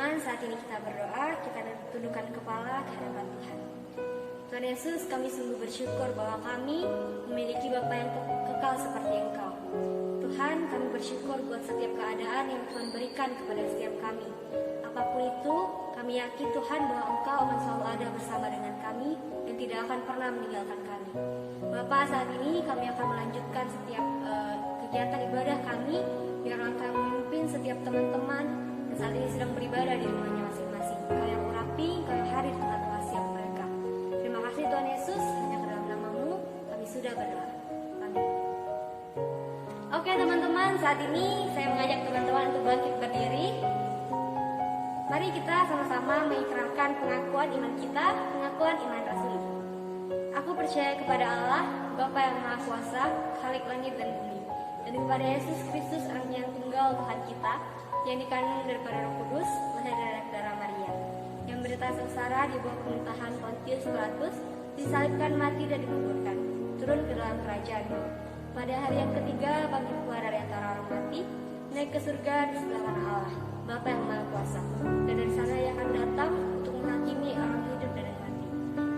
teman-teman, saat ini kita berdoa, kita tundukkan kepala ke hadapan Tuhan. Tuhan Yesus, kami sungguh bersyukur bahwa kami memiliki Bapa yang kekal seperti Engkau. Tuhan, kami bersyukur buat setiap keadaan yang Tuhan berikan kepada setiap kami. Apapun itu, kami yakin Tuhan bahwa Engkau akan selalu ada bersama dengan kami dan tidak akan pernah meninggalkan kami. Bapa, saat ini kami akan melanjutkan setiap kegiatan ibadah kami, biar Engkau yang memimpin setiap teman-teman dan saat ini sedang beribadah di rumahnya masing-masing. Engkau yang urapi, Engkau yang hadir di tengah-tengah setiap mereka. Terima kasih Tuhan Yesus, hanya ke dalam nama-Mu kami sudah berdoa. Amin. Oke teman-teman, saat ini saya mengajak teman-teman untuk bangkit berdiri. Mari kita sama-sama mengikrarkan pengakuan iman kita, pengakuan iman rasuli. Aku percaya kepada Allah, Bapa yang Maha Kuasa, Khalik langit dan bumi, dan kepada Yesus Kristus, Anaknya yang tunggal Tuhan kita, yang dikandung daripada Roh Kudus, lahir dari darah Maria, yang menderita sengsara di bawah pemerintahan Pontius Pilatus, disalibkan, mati dan dikuburkan, turun ke dalam kerajaan maut. Pada hari yang ketiga bangkit keluar dari antara orang mati, naik ke surga di sebelah kanan Allah, Bapa yang Maha Kuasa, dan dari sana Ia akan datang untuk menghakimi orang hidup dan yang mati.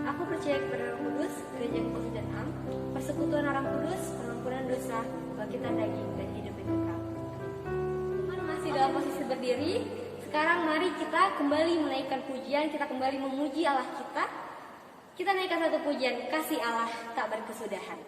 Aku percaya kepada Roh Kudus, gereja yang kudus dan am, persekutuan orang kudus, pengampunan dosa, bangkitan daging dan hidup yang kekal. Teman masih dalam posisi berdiri. Sekarang mari kita kembali menaikkan pujian, kita kembali memuji Allah kita. Kita naikkan satu pujian, kasih Allah tak berkesudahan.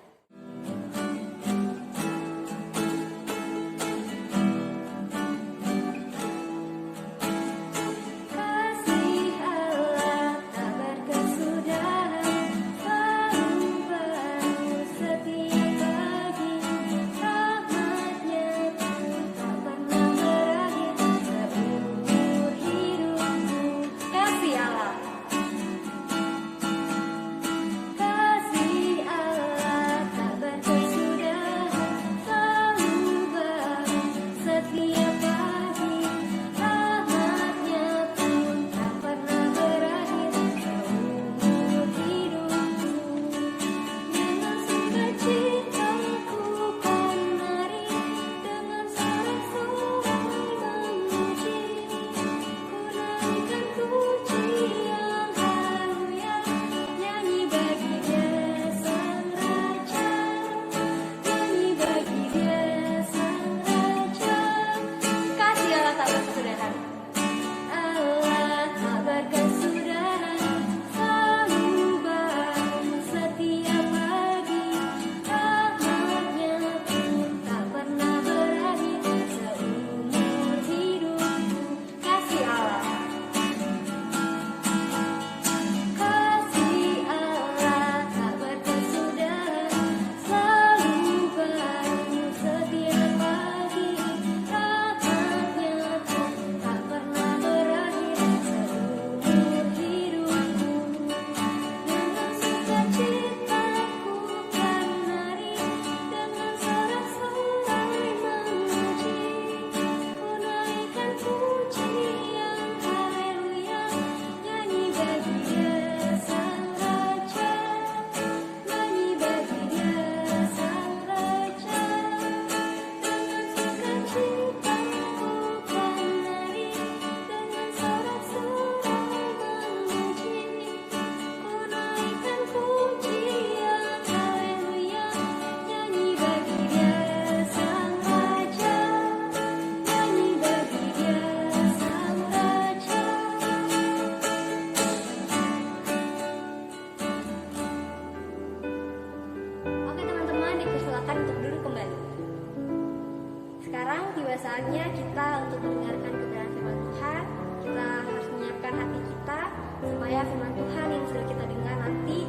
Saatnya kita untuk mendengarkan kebenaran firman Tuhan. Kita harus menyiapkan hati kita supaya firman Tuhan yang sudah kita dengar nanti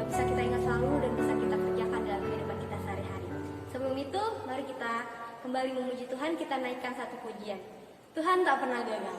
bisa kita ingat selalu dan bisa kita kerjakan dalam kehidupan kita sehari-hari. Sebelum itu, mari kita kembali memuji Tuhan. Kita naikkan satu pujian. Tuhan tak pernah gagal.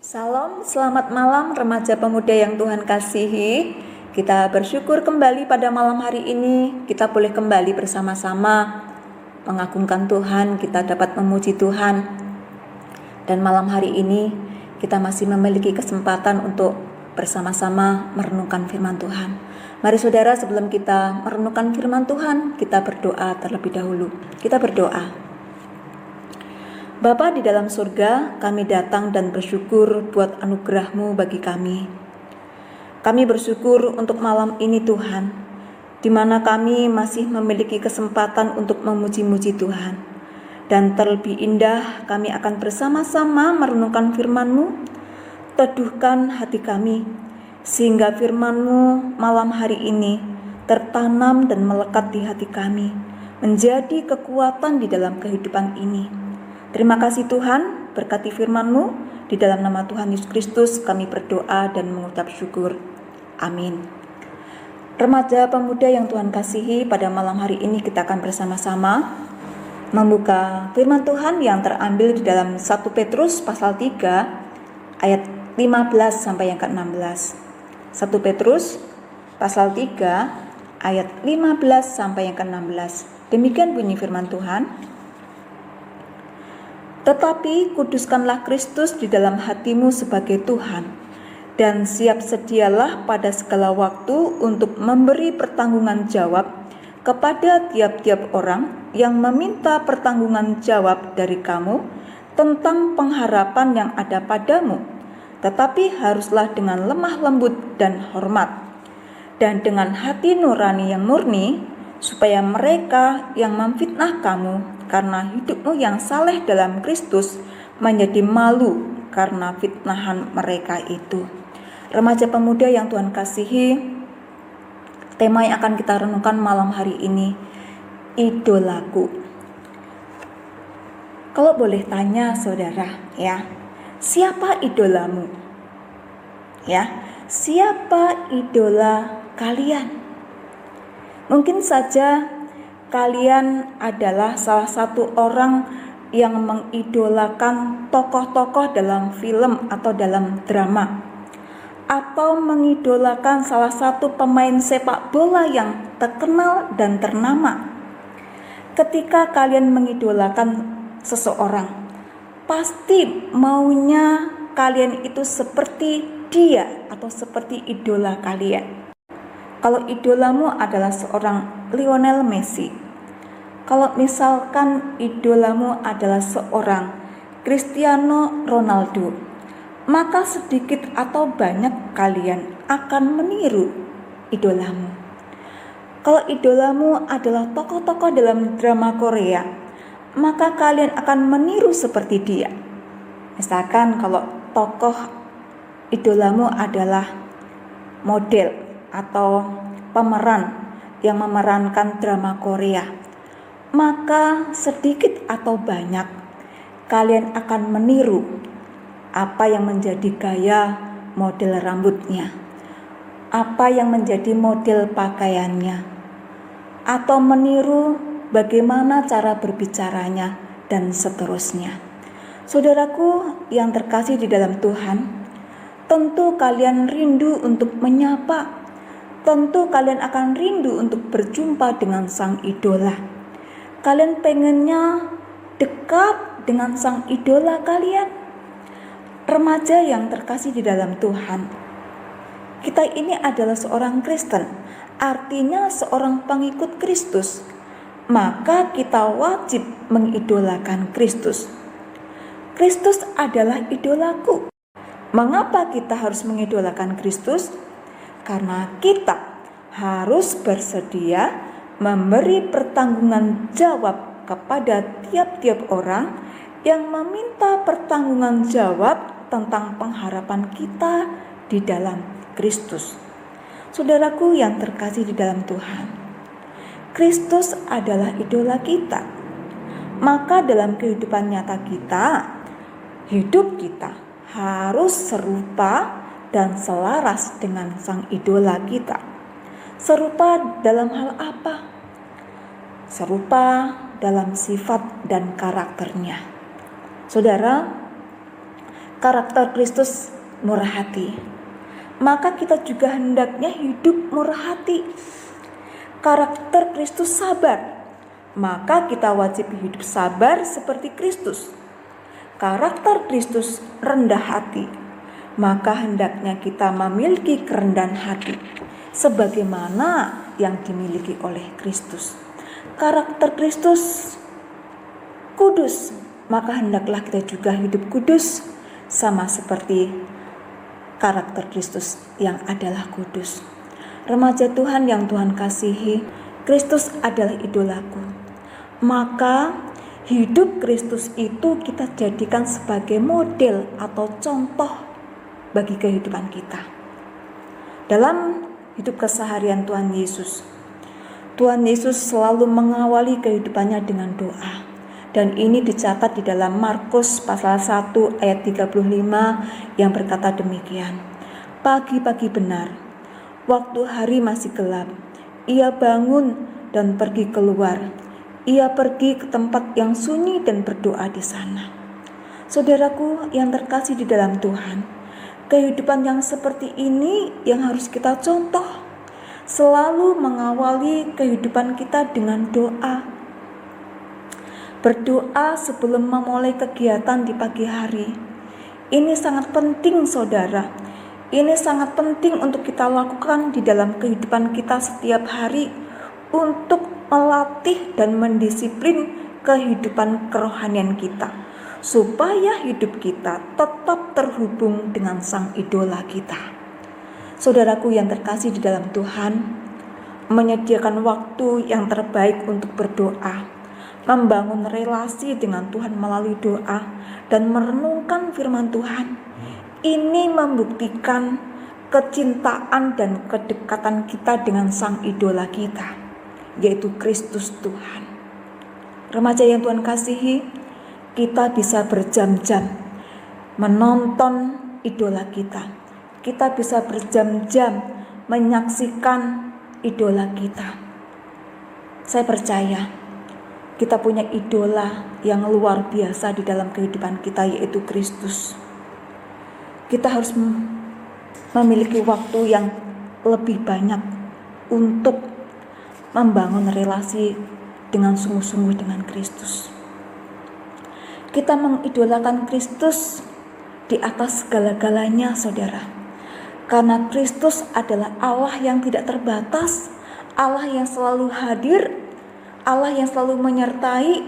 Salam, selamat malam remaja pemuda yang Tuhan kasihi. Kita bersyukur kembali pada malam hari ini kita boleh kembali bersama-sama mengagungkan Tuhan, kita dapat memuji Tuhan. Dan malam hari ini kita masih memiliki kesempatan untuk bersama-sama merenungkan firman Tuhan. Mari saudara, sebelum kita merenungkan firman Tuhan, kita berdoa terlebih dahulu. Kita berdoa. Bapa di dalam surga, kami datang dan bersyukur buat anugerah-Mu bagi kami. Kami bersyukur untuk malam ini Tuhan, di mana kami masih memiliki kesempatan untuk memuji-muji Tuhan. Dan terlebih indah, kami akan bersama-sama merenungkan firman-Mu, teduhkan hati kami, sehingga firman-Mu malam hari ini tertanam dan melekat di hati kami, menjadi kekuatan di dalam kehidupan ini. Terima kasih Tuhan, berkati firman-Mu, di dalam nama Tuhan Yesus Kristus kami berdoa dan mengucap syukur. Amin. Remaja pemuda yang Tuhan kasihi, pada malam hari ini kita akan bersama-sama membuka firman Tuhan yang terambil di dalam 1 Petrus pasal 3 ayat 15 sampai yang ke-16. 1 Petrus pasal 3 ayat 15 sampai yang ke-16. Demikian bunyi firman Tuhan. Tetapi kuduskanlah Kristus di dalam hatimu sebagai Tuhan, dan siap sedialah pada segala waktu untuk memberi pertanggungan jawab kepada tiap-tiap orang yang meminta pertanggungan jawab dari kamu tentang pengharapan yang ada padamu, tetapi haruslah dengan lemah lembut dan hormat, dan dengan hati nurani yang murni, supaya mereka yang memfitnah kamu karena hidupmu yang saleh dalam Kristus menjadi malu karena fitnahan mereka itu. Remaja pemuda yang Tuhan kasihi, tema yang akan kita renungkan malam hari ini, idolaku. Kalau boleh tanya saudara, ya, siapa idolamu? Ya, siapa idola kalian? Mungkin saja kalian adalah salah satu orang yang mengidolakan tokoh-tokoh dalam film atau dalam drama, atau mengidolakan salah satu pemain sepak bola yang terkenal dan ternama. Ketika kalian mengidolakan seseorang, pasti maunya kalian itu seperti dia atau seperti idola kalian. Kalau idolamu adalah seorang Lionel Messi, kalau misalkan idolamu adalah seorang Cristiano Ronaldo, maka sedikit atau banyak kalian akan meniru idolamu. Kalau idolamu adalah tokoh-tokoh dalam drama Korea, maka kalian akan meniru seperti dia. Misalkan kalau tokoh idolamu adalah model atau pemeran yang memerankan drama Korea, maka sedikit atau banyak kalian akan meniru apa yang menjadi gaya model rambutnya, apa yang menjadi model pakaiannya, atau meniru bagaimana cara berbicaranya, dan seterusnya. Saudaraku yang terkasih di dalam Tuhan, tentu kalian rindu untuk menyapa. Tentu kalian akan rindu untuk berjumpa dengan sang idola. Kalian pengennya dekat dengan sang idola kalian. Remaja yang terkasih di dalam Tuhan, kita ini adalah seorang Kristen, artinya seorang pengikut Kristus. Maka kita wajib mengidolakan Kristus. Kristus adalah idolaku. Mengapa kita harus mengidolakan Kristus? Karena kita harus bersedia memberi pertanggungan jawab kepada tiap-tiap orang yang meminta pertanggungan jawab tentang pengharapan kita di dalam Kristus. Saudaraku yang terkasih di dalam Tuhan, Kristus adalah idola kita. Maka dalam kehidupan nyata kita, hidup kita harus serupa dan selaras dengan sang idola kita. Serupa dalam hal apa? Serupa dalam sifat dan karakternya. Saudara, karakter Kristus murah hati, maka kita juga hendaknya hidup murah hati. Karakter Kristus sabar, maka kita wajib hidup sabar seperti Kristus. Karakter Kristus rendah hati, maka hendaknya kita memiliki kerendahan hati sebagaimana yang dimiliki oleh Kristus. Karakter Kristus kudus, maka hendaklah kita juga hidup kudus sama seperti karakter Kristus yang adalah kudus. Remaja Tuhan yang Tuhan kasihi, Kristus adalah idolaku. Maka hidup Kristus itu kita jadikan sebagai model atau contoh bagi kehidupan kita. Dalam hidup keseharian Tuhan Yesus selalu mengawali kehidupannya dengan doa. Dan ini dicatat di dalam Markus pasal 1 ayat 35 yang berkata demikian. Pagi-pagi benar, waktu hari masih gelap, ia bangun dan pergi keluar. Ia pergi ke tempat yang sunyi dan berdoa di sana. Saudaraku yang terkasih di dalam Tuhan, kehidupan yang seperti ini yang harus kita contoh. Selalu mengawali kehidupan kita dengan doa. Berdoa sebelum memulai kegiatan di pagi hari. Ini sangat penting, saudara. Ini sangat penting untuk kita lakukan di dalam kehidupan kita setiap hari untuk melatih dan mendisiplin kehidupan kerohanian kita, supaya hidup kita tetap terhubung dengan sang idola kita. Saudaraku yang terkasih di dalam Tuhan, menyediakan waktu yang terbaik untuk berdoa, membangun relasi dengan Tuhan melalui doa, dan merenungkan firman Tuhan. Ini membuktikan kecintaan dan kedekatan kita dengan sang idola kita, yaitu Kristus Tuhan. Remaja yang Tuhan kasihi, kita bisa berjam-jam menonton idola kita. Kita bisa berjam-jam menyaksikan idola kita. Saya percaya kita punya idola yang luar biasa di dalam kehidupan kita, yaitu Kristus. Kita harus memiliki waktu yang lebih banyak untuk membangun relasi dengan sungguh-sungguh dengan Kristus. Kita mengidolakan Kristus di atas segala-galanya, saudara. Karena Kristus adalah Allah yang tidak terbatas, Allah yang selalu hadir, Allah yang selalu menyertai,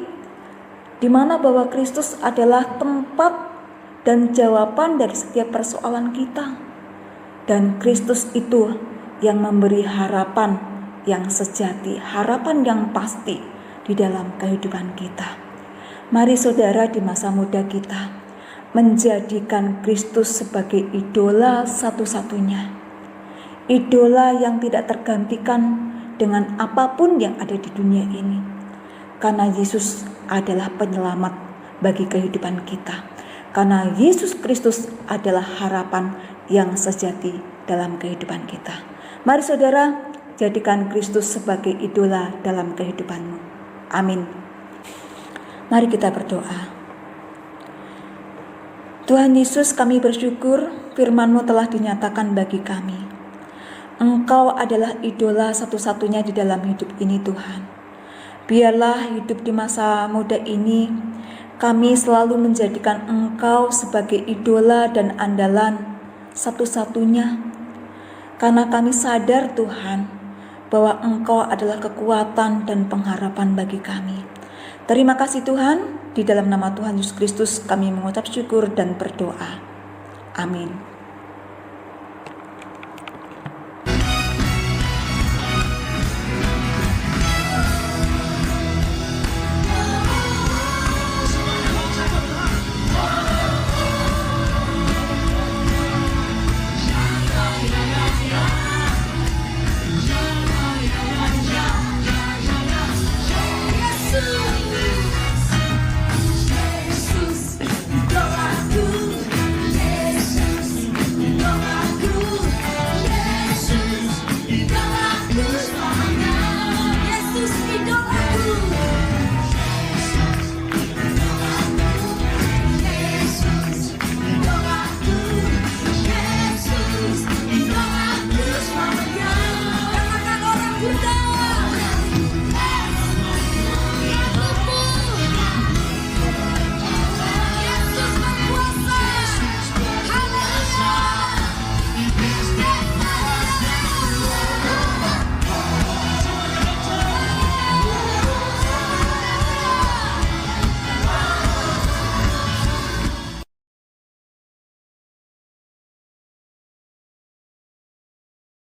di mana bahwa Kristus adalah tempat dan jawaban dari setiap persoalan kita. Dan Kristus itu yang memberi harapan yang sejati, harapan yang pasti di dalam kehidupan kita. Mari saudara di masa muda kita menjadikan Kristus sebagai idola satu-satunya. Idola yang tidak tergantikan dengan apapun yang ada di dunia ini. Karena Yesus adalah penyelamat bagi kehidupan kita. Karena Yesus Kristus adalah harapan yang sejati dalam kehidupan kita. Mari saudara, jadikan Kristus sebagai idola dalam kehidupanmu. Amin. Mari kita berdoa. Tuhan Yesus, kami bersyukur firman-Mu telah dinyatakan bagi kami. Engkau adalah idola satu-satunya di dalam hidup ini, Tuhan. Biarlah hidup di masa muda ini kami selalu menjadikan Engkau sebagai idola dan andalan satu-satunya. Karena kami sadar, Tuhan, bahwa Engkau adalah kekuatan dan pengharapan bagi kami. Terima kasih Tuhan, di dalam nama Tuhan Yesus Kristus kami mengucap syukur dan berdoa. Amin.